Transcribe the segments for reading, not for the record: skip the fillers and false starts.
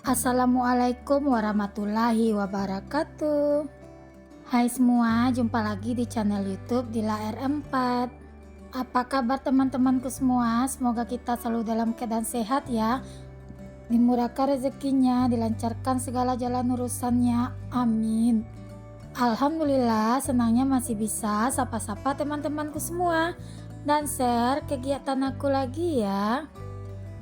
Assalamualaikum warahmatullahi wabarakatuh. Hai semua, jumpa lagi di channel YouTube Dila R4. Apa kabar teman-temanku semua? Semoga kita selalu dalam keadaan sehat ya. Dimurahkan rezekinya, dilancarkan segala jalan urusannya. Amin. Alhamdulillah, senangnya masih bisa sapa-sapa teman-temanku semua dan share kegiatan aku lagi ya.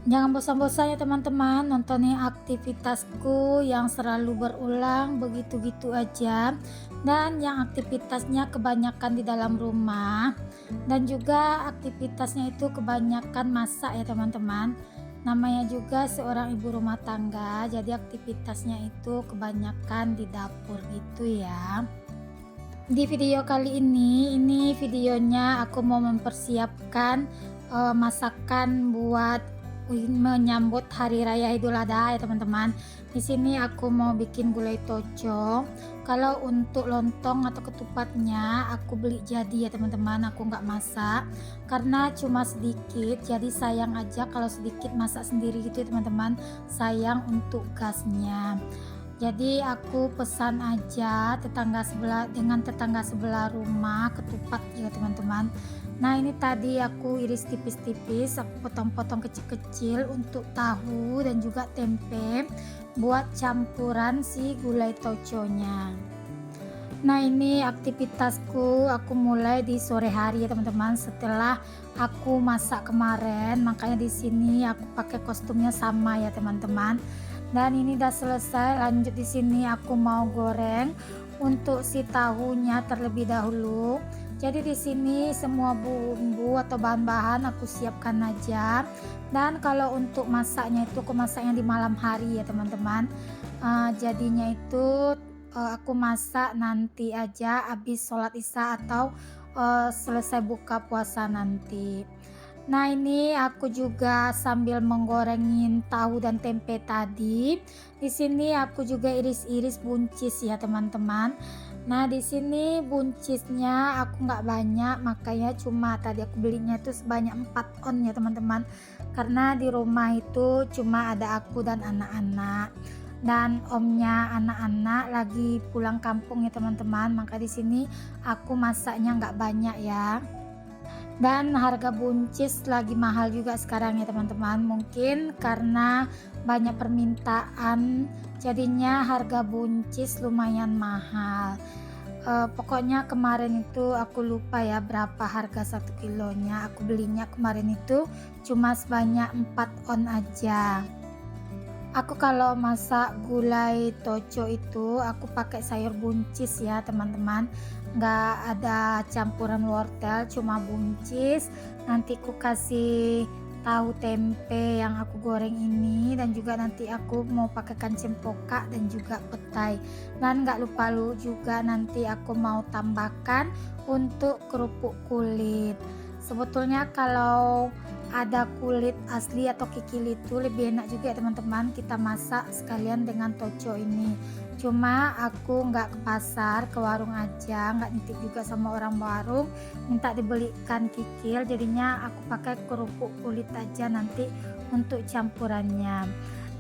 Jangan bosan-bosan ya teman-teman nontonin aktivitasku yang selalu berulang begitu-gitu aja, dan yang aktivitasnya kebanyakan di dalam rumah dan juga aktivitasnya itu kebanyakan masak ya teman-teman. Namanya juga seorang ibu rumah tangga, jadi aktivitasnya itu kebanyakan di dapur gitu ya. Di video kali ini videonya aku mau mempersiapkan masakan buat menyambut hari raya Idul Adha ya teman-teman. Di sini aku mau bikin gulai toco. Kalau untuk lontong atau ketupatnya aku beli jadi ya teman-teman, aku nggak masak karena cuma sedikit, jadi sayang aja kalau sedikit masak sendiri gitu ya teman-teman, sayang untuk gasnya. Jadi aku pesan aja dengan tetangga sebelah rumah ketupat ya teman-teman. Nah ini tadi aku iris tipis-tipis, aku potong-potong kecil-kecil untuk tahu dan juga tempe buat campuran si gulai toconya. Nah ini aktivitasku, aku mulai di sore hari ya teman-teman, setelah aku masak kemarin, makanya di sini aku pakai kostumnya sama ya teman-teman. Dan ini udah selesai, lanjut di sini aku mau goreng untuk si tahunya terlebih dahulu. Jadi di sini semua bumbu atau bahan-bahan aku siapkan aja. Dan kalau untuk masaknya itu aku masaknya di malam hari ya teman-teman. Jadinya itu aku masak nanti aja habis sholat isya atau selesai buka puasa nanti. Nah ini aku juga sambil menggorengin tahu dan tempe tadi. Di sini aku juga iris-iris buncis ya teman-teman. Nah di sini buncisnya aku nggak banyak, makanya cuma tadi aku belinya itu sebanyak 4 on ya teman-teman. Karena di rumah itu cuma ada aku dan anak-anak. Dan omnya anak-anak lagi pulang kampung ya teman-teman, maka di sini aku masaknya nggak banyak ya. Dan harga buncis lagi mahal juga sekarang ya teman-teman, mungkin karena banyak permintaan jadinya harga buncis lumayan mahal. Pokoknya kemarin itu aku lupa ya berapa harga 1 kilonya, aku belinya kemarin itu cuma sebanyak 4 on aja. Aku kalau masak gulai toco itu aku pakai sayur buncis ya teman-teman, nggak ada campuran wortel, cuma buncis. Nanti aku kasih tahu tempe yang aku goreng ini, dan juga nanti aku mau pakaikan cempoka dan juga petai. Dan nggak lupa juga nanti aku mau tambahkan untuk kerupuk kulit. Sebetulnya kalau ada kulit asli atau kikil itu lebih enak juga ya teman-teman, kita masak sekalian dengan toco ini. Cuma aku nggak ke pasar, ke warung aja, nggak nitip juga sama orang warung, minta dibelikan kikil, jadinya aku pakai kerupuk kulit aja nanti untuk campurannya.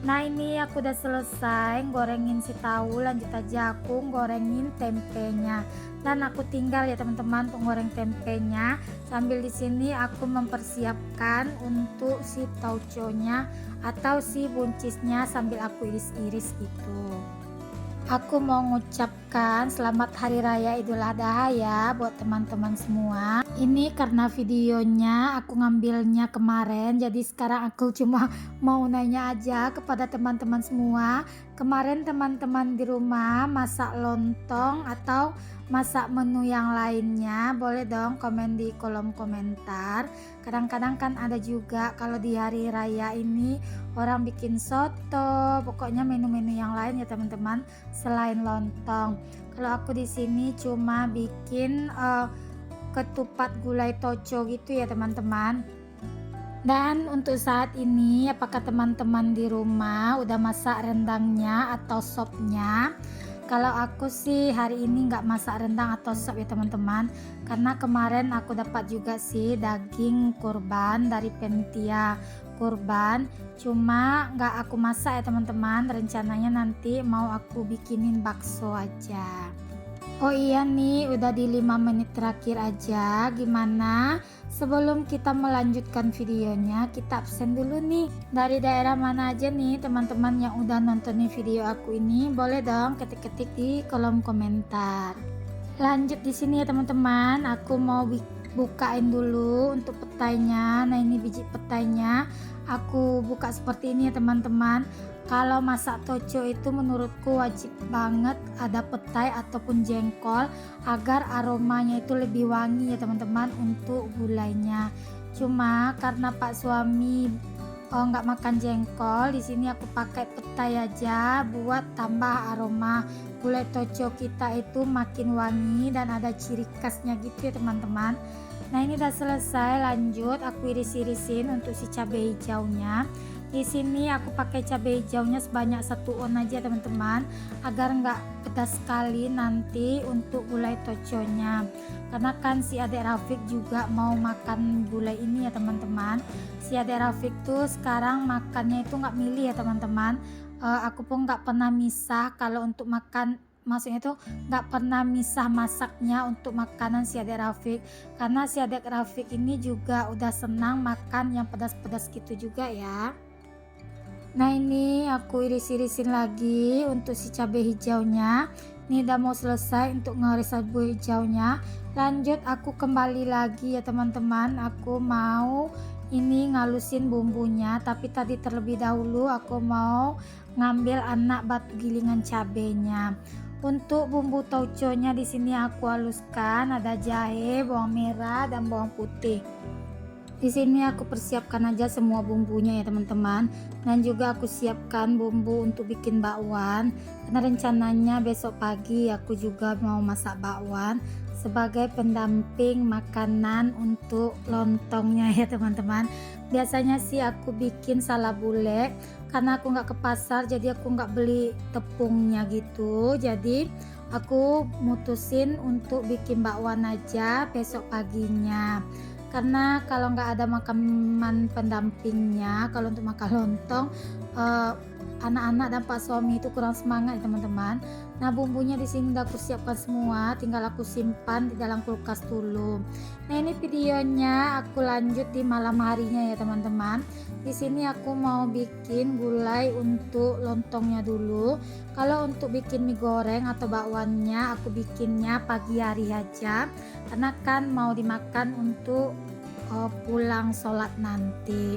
Nah ini aku udah selesai gorengin si tahu, lanjut aja aku gorengin tempenya. Dan aku tinggal ya teman-teman penggoreng tempenya, sambil di sini aku mempersiapkan untuk si tauconya atau si buncisnya sambil aku iris-iris gitu. Aku mau mengucapkan selamat hari raya Idul Adha ya buat teman-teman semua. Ini karena videonya aku ngambilnya kemarin, jadi sekarang aku cuma mau nanya aja kepada teman-teman semua. Kemarin teman-teman di rumah masak lontong atau masak menu yang lainnya? Boleh dong komen di kolom komentar. Kadang-kadang kan ada juga kalau di hari raya ini orang bikin soto, pokoknya menu-menu yang lain ya teman-teman selain lontong. Kalau aku di sini cuma bikin ketupat gulai toco gitu ya teman-teman. Dan untuk saat ini apakah teman-teman di rumah udah masak rendangnya atau sopnya? Kalau aku sih hari ini nggak masak rendang atau sop ya teman-teman, karena kemarin aku dapat juga sih daging kurban dari penitia kurban, cuma nggak aku masak ya teman-teman. Rencananya nanti mau aku bikinin bakso aja. Oh iya nih, udah di 5 menit terakhir aja. Gimana? Sebelum kita melanjutkan videonya, kita absen dulu nih. Dari daerah mana aja nih teman-teman yang udah nontonin video aku ini? Boleh dong ketik-ketik di kolom komentar. Lanjut di sini ya teman-teman, aku mau bukain dulu untuk petainya. Nah, ini biji petainya aku buka seperti ini ya teman-teman. Kalau masak toco itu menurutku wajib banget ada petai ataupun jengkol agar aromanya itu lebih wangi ya teman-teman untuk gulainya. Cuma karena Pak suami nggak makan jengkol, di sini aku pakai petai aja buat tambah aroma gulai toco kita itu makin wangi dan ada ciri khasnya gitu ya teman-teman. Nah, ini udah selesai, lanjut aku iris-irisin untuk si cabai hijaunya. Di sini aku pakai cabai hijaunya sebanyak 1 on aja teman-teman, agar nggak pedas sekali nanti untuk gulai toconya. Karena kan si adik Rafiq juga mau makan gulai ini ya teman-teman. Si adik Rafiq tuh sekarang makannya itu nggak milih ya teman-teman. Aku pun nggak pernah misah kalau untuk makan, maksudnya itu nggak pernah misah masaknya untuk makanan si adik Rafiq, karena si adik Rafiq ini juga udah senang makan yang pedas-pedas gitu juga ya. Nah, ini aku iris-irisin lagi untuk si cabai hijaunya. Ini udah mau selesai untuk ngiris cabai hijaunya. Lanjut aku kembali lagi ya teman-teman, aku mau ini ngalusin bumbunya, tapi tadi terlebih dahulu aku mau ngambil anak batu gilingan cabenya. Untuk bumbu tauconya di sini aku haluskan, ada jahe, bawang merah dan bawang putih. Di sini aku persiapkan aja semua bumbunya ya teman-teman, dan juga aku siapkan bumbu untuk bikin bakwan, karena rencananya besok pagi aku juga mau masak bakwan sebagai pendamping makanan untuk lontongnya ya teman-teman. Biasanya sih aku bikin salabule, karena aku nggak ke pasar jadi aku nggak beli tepungnya gitu, jadi aku mutusin untuk bikin bakwan aja besok paginya. Karena kalau nggak ada makanan pendampingnya, kalau untuk makan lontong, anak-anak dan Pak suami itu kurang semangat ya teman-teman. Nah, bumbunya di sini udah aku siapkan semua, tinggal aku simpan di dalam kulkas dulu. Nah, ini videonya aku lanjut di malam harinya ya teman-teman. Di sini aku mau bikin gulai untuk lontongnya dulu. Kalau untuk bikin mie goreng atau bakwannya aku bikinnya pagi hari aja, karena kan mau dimakan untuk pulang sholat nanti.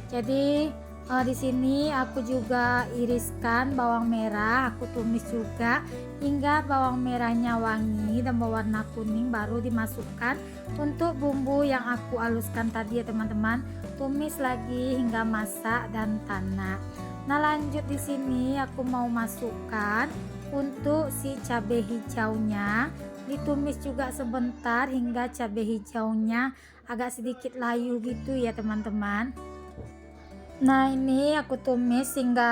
Jadi di sini aku juga iriskan bawang merah, aku tumis juga hingga bawang merahnya wangi dan berwarna kuning, baru dimasukkan untuk bumbu yang aku haluskan tadi ya teman-teman. Tumis lagi hingga masak dan tanak. Nah, lanjut di sini aku mau masukkan untuk si cabai hijaunya, ditumis juga sebentar hingga cabai hijaunya agak sedikit layu gitu ya teman-teman. Nah, ini aku tumis hingga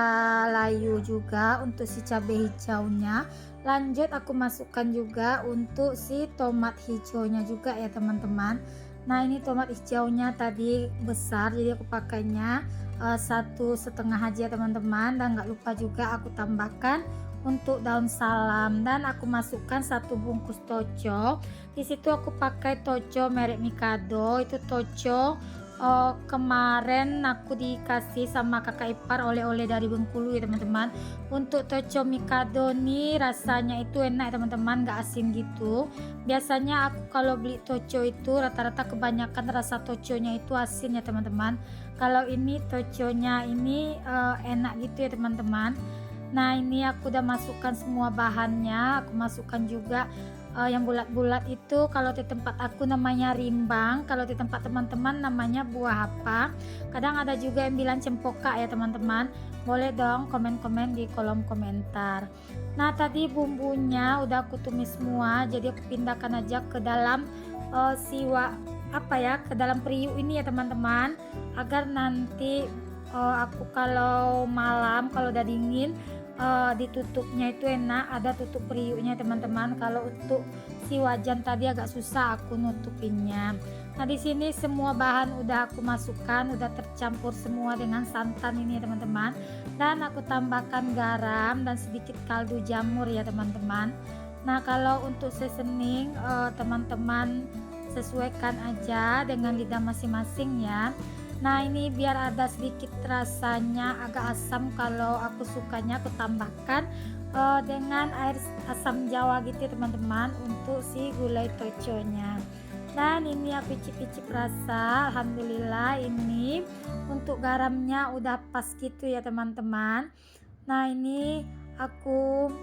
layu juga untuk si cabai hijaunya. Lanjut aku masukkan juga untuk si tomat hijaunya juga ya teman-teman. Nah, ini tomat hijaunya tadi besar jadi aku pakainya 1,5 aja teman-teman, dan nggak lupa juga aku tambahkan untuk daun salam, dan aku masukkan 1 bungkus toco. Di situ aku pakai toco merek Mikado, itu toco kemarin aku dikasih sama kakak ipar oleh-oleh dari Bengkulu ya teman-teman. Untuk toco Mikado nih rasanya itu enak ya teman-teman, gak asin gitu. Biasanya aku kalau beli toco itu rata-rata kebanyakan rasa toconya itu asin ya teman-teman. Kalau ini toconya ini enak gitu ya teman-teman. Nah, ini aku udah masukkan semua bahannya. Aku masukkan juga yang bulat-bulat itu, kalau di tempat aku namanya rimbang, kalau di tempat teman-teman namanya buah apa. Kadang ada juga yang bilang cempoka ya teman-teman. Boleh dong komen-komen di kolom komentar. Nah, tadi bumbunya udah aku tumis semua, jadi aku pindahkan aja ke dalam ke dalam periuk ini ya teman-teman, agar nanti aku kalau malam kalau udah dingin ditutupnya itu enak, ada tutup periuknya teman-teman. Kalau untuk si wajan tadi agak susah aku nutupinnya. Nah di sini semua bahan udah aku masukkan, udah tercampur semua dengan santan ini ya teman-teman. Dan aku tambahkan garam dan sedikit kaldu jamur ya teman-teman. Nah kalau untuk seasoning teman-teman sesuaikan aja dengan lidah masing-masing ya. Nah ini biar ada sedikit rasanya agak asam, kalau aku sukanya aku tambahkan dengan air asam jawa gitu teman-teman untuk si gulai toconya. Dan ini aku icip-icip rasa, alhamdulillah ini untuk garamnya udah pas gitu ya teman-teman. Nah ini aku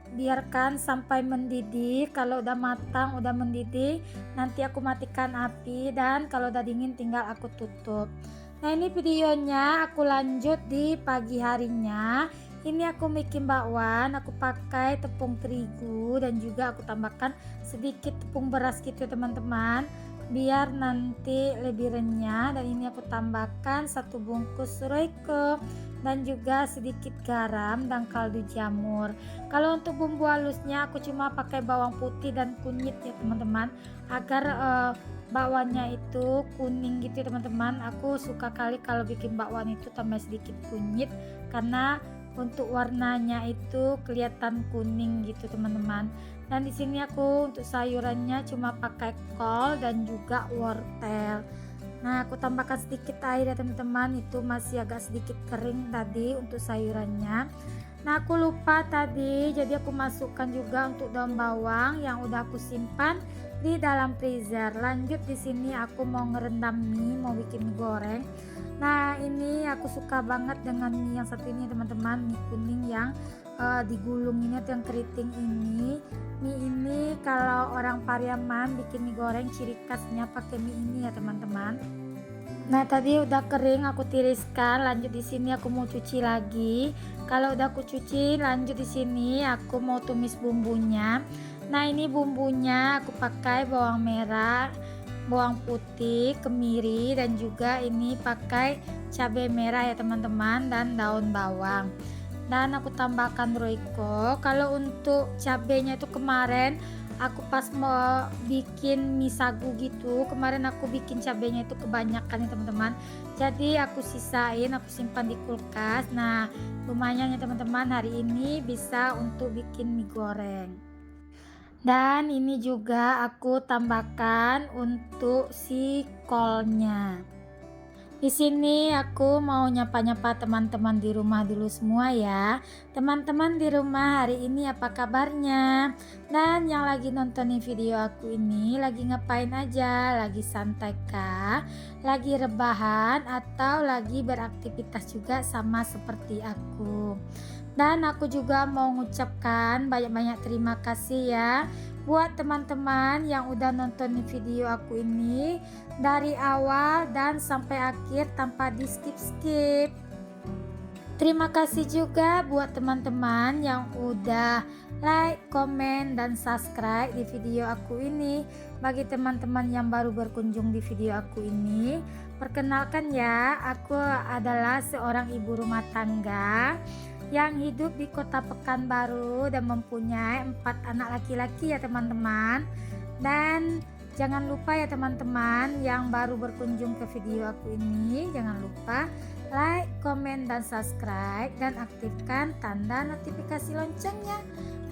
biarkan sampai mendidih. Kalau udah matang, udah mendidih, nanti aku matikan api, dan kalau udah dingin tinggal aku tutup. Nah ini videonya aku lanjut di pagi harinya. Ini aku bikin bakwan, aku pakai tepung terigu dan juga aku tambahkan sedikit tepung beras gitu teman-teman, biar nanti lebih renyah. Dan ini aku tambahkan 1 bungkus royco dan juga sedikit garam dan kaldu jamur. Kalau untuk bumbu halusnya aku cuma pakai bawang putih dan kunyit ya teman-teman, agar bakwannya itu kuning gitu teman-teman. Aku suka kali kalau bikin bakwan itu tambah sedikit kunyit, karena untuk warnanya itu kelihatan kuning gitu teman-teman. Dan di sini aku untuk sayurannya cuma pakai kol dan juga wortel. Nah aku tambahkan sedikit air ya teman-teman, itu masih agak sedikit kering tadi untuk sayurannya. Nah aku lupa tadi, jadi aku masukkan juga untuk daun bawang yang udah aku simpan di dalam freezer. Lanjut di sini aku mau ngerendam mie, mau bikin mie goreng. Nah ini aku suka banget dengan mie yang satu ini teman-teman, mie kuning yang digulung ini atau yang keriting ini. Mie ini kalau orang Pariaman bikin mie goreng ciri khasnya pakai mie ini ya teman-teman. Nah tadi udah kering aku tiriskan, lanjut di sini aku mau cuci lagi. Kalau udah aku cuci, lanjut di sini aku mau tumis bumbunya. Nah ini bumbunya aku pakai bawang merah, bawang putih, kemiri, dan juga ini pakai cabai merah ya teman-teman, dan daun bawang. Dan aku tambahkan royco. Kalau untuk cabenya itu kemarin aku pas mau bikin mie sagu gitu, kemarin aku bikin cabenya itu kebanyakan ya teman-teman, jadi aku sisain, aku simpan di kulkas. Nah lumayan ya teman-teman, hari ini bisa untuk bikin mie goreng. Dan ini juga aku tambahkan untuk si kolnya. Di sini aku mau nyapa-nyapa teman-teman di rumah dulu semua ya. Teman-teman di rumah hari ini apa kabarnya? Dan yang lagi nontonin video aku ini lagi ngapain aja? Lagi santai kah? Lagi rebahan atau lagi beraktivitas juga sama seperti aku? Dan aku juga mau mengucapkan banyak-banyak terima kasih ya buat teman-teman yang udah nonton video aku ini dari awal dan sampai akhir tanpa di skip-skip. Terima kasih juga buat teman-teman yang udah like, komen, dan subscribe di video aku ini. Bagi teman-teman yang baru berkunjung di video aku ini, perkenalkan ya, aku adalah seorang ibu rumah tangga yang hidup di kota Pekanbaru dan mempunyai 4 anak laki-laki ya teman-teman. Dan jangan lupa ya teman-teman yang baru berkunjung ke video aku ini, jangan lupa like, komen, dan subscribe, dan aktifkan tanda notifikasi loncengnya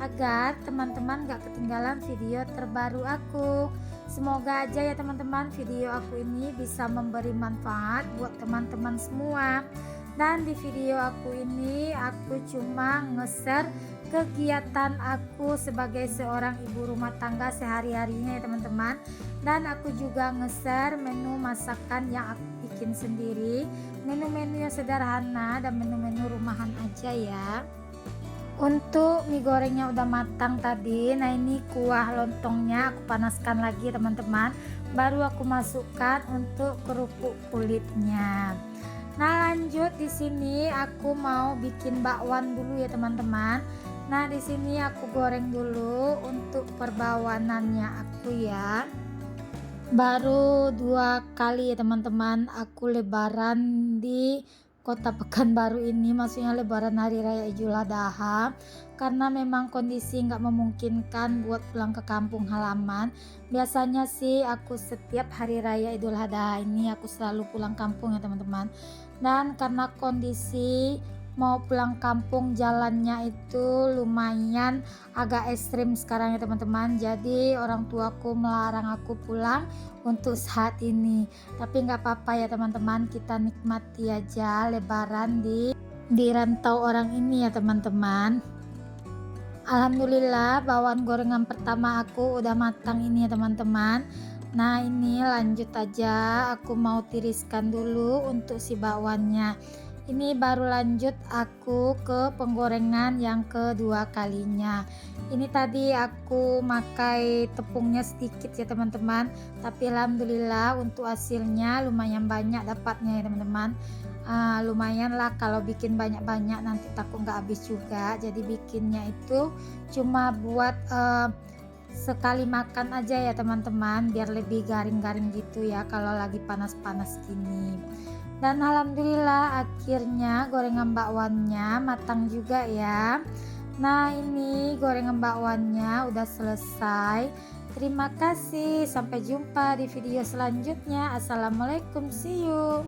agar teman-teman gak ketinggalan video terbaru aku. Semoga aja ya teman-teman video aku ini bisa memberi manfaat buat teman-teman semua. Dan di video aku ini aku cuma nge-share kegiatan aku sebagai seorang ibu rumah tangga sehari-harinya ya teman-teman. Dan aku juga nge-share menu masakan yang aku bikin sendiri, menu-menu yang sederhana dan menu-menu rumahan aja ya. Untuk mie gorengnya udah matang tadi. Nah ini kuah lontongnya aku panaskan lagi teman-teman, baru aku masukkan untuk kerupuk kulitnya. Nah lanjut di sini aku mau bikin bakwan dulu ya teman-teman. Nah di sini aku goreng dulu untuk perbawanannya aku ya. Baru 2 kali ya teman-teman aku lebaran di Kota Pekanbaru ini, maksudnya lebaran hari raya Idul Adha, karena memang kondisi nggak memungkinkan buat pulang ke kampung halaman. Biasanya sih aku setiap hari raya Idul Adha ini aku selalu pulang kampung ya teman-teman, dan karena kondisi mau pulang kampung jalannya itu lumayan agak ekstrim sekarang ya teman-teman, jadi orang tuaku melarang aku pulang untuk saat ini. Tapi nggak apa-apa ya teman-teman, kita nikmati aja lebaran di rantau orang ini ya teman-teman. Alhamdulillah bawang gorengan pertama aku udah matang ini ya teman-teman. Nah ini lanjut aja, aku mau tiriskan dulu untuk si bakwannya. Ini baru lanjut aku ke penggorengan yang kedua kalinya. Ini tadi aku pakai tepungnya sedikit ya teman-teman, tapi alhamdulillah untuk hasilnya lumayan banyak dapatnya ya teman-teman. Lumayan lah kalau bikin banyak-banyak, nanti takut nggak habis juga, jadi bikinnya itu cuma buat sekali makan aja ya teman-teman, biar lebih garing-garing gitu ya kalau lagi panas-panas gini. Dan alhamdulillah akhirnya gorengan bakwannya matang juga ya. Nah ini gorengan bakwannya udah selesai. Terima kasih, sampai jumpa di video selanjutnya. Assalamualaikum, see you.